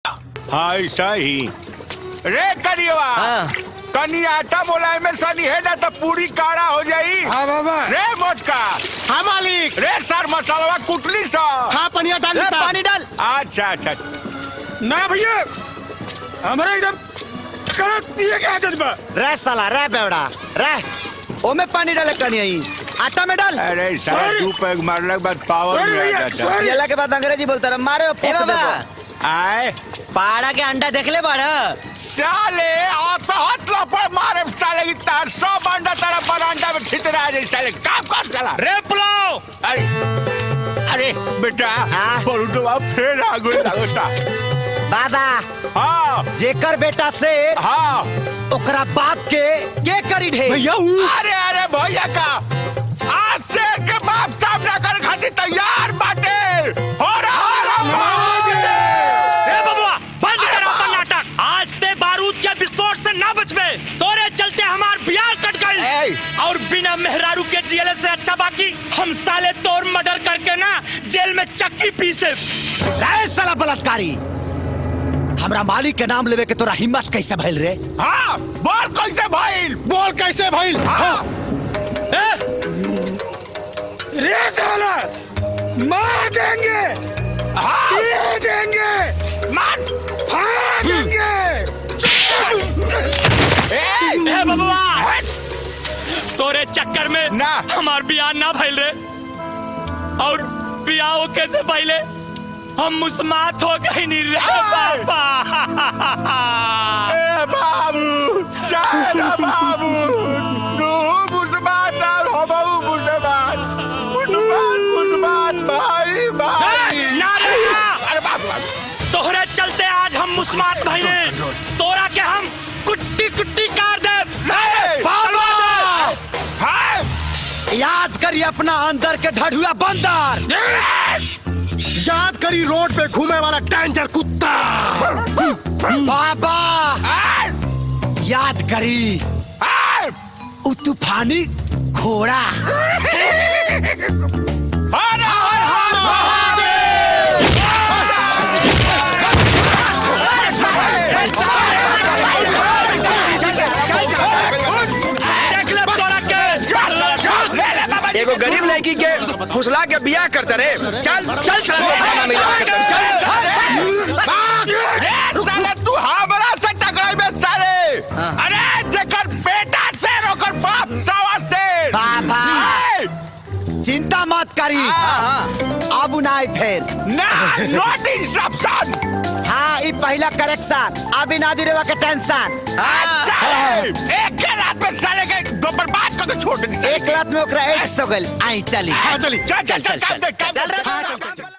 हाँ ऐसा ही रे करिएवा। हाँ। कनी आटा मोलाई में सनी है ना तो पूरी काड़ा हो जाई। हाँ बाबा। रे मोटका। हाँ मालिक। रे सर मसाला कुटली सा। हाँ पनिया डाल देता। पानी डाल। अच्छा अच्छा। ना भैया हमारा एकदम कड़क पिए के आदत बा। रे साला रे बेवड़ा रे ओमे पानी डाले कनी आटा में डाल। अरे सारा Sorry. 2 पैग मारने के बाद पावर Sorry में आ भैया, जाता। sorry. येला के बाद अंग्रेजी बोलता रहा मारे आए पाड़ा के अंडा देख ले बाड़ा। साले आप हाथ लपड़ मारे साले की तार 100 अंडा तेरा बरांडा में छितरा जाए साले काम कर साला। रे पुलाव। अरे बेटा हाँ? बोलू तो आप फिर आगू लगता। बाबा हाँ जेकर बेटा से हाँ ओकरा बाप के करी ढे भैया अरे अरे भैया का आज शेर के बाप सामना कर खातिर तैयार बाटे। हो रहा ए बबुआ बंद कर अपन नाटक। आज ते बारूद के विस्फोट से ना बचबे। तोरे चलते हमार बियाह कट ए। गई और बिना मेहरारू के जियले से अच्छा बाकी हम साले तोर मर्डर करके ना जेल में चक्की पीसे। रे साला बलात्कारी हमरा मालिक के नाम लेवे के तोरा हिम्मत कैसे भइल रे? हाँ बोल कैसे भाई बोल कैसे भाई? हाँ रे साला मार देंगे। हाँ पीट देंगे। मान फाड़ देंगे। ए बबुआ तोरे चक्कर में ना। हमार बियाह ना भइल रे और बियाह हो कैसे पहले हम मुस्मात हो गई नी रे बाबा। ए बाबू जाए ना बाबू तू मुस्मान हो बाबू मुस्मान भाई भाई ना रे ना। अरे बाबू तोहरे चलते आज हम मुस्मात भइले। तोरा के हम कुट्टी कुट्टी काट दे। हाँ याद करी अपना अंदर के ढढ़ुआ बंदर। याद करी रोड पे घूमे वाला डेंजर कुत्ता। बाबा याद करी उ तूफानी घोड़ा। देख ले तोरा के। एगो गरीब लड़की के फुसला के बियाह करते रे। चल चल खाना मिला साले तू हमरा से टकराई में साले। अरे जेकर बेटा से रोकर बाप सवा से। बाबा चिंता मत करी अब नहीं फिर। ना नॉट इंस्ट्रक्शन। हाँ ये पहला करेक्शन अभी ना दी रेवा के टेंशन। एक के रात में साले के दो बर्बाद करके छोड़ दे। एक लात में ओकरा एड्स हो गइल। आई चली हाँ चली। चल चल चल चल चल रे।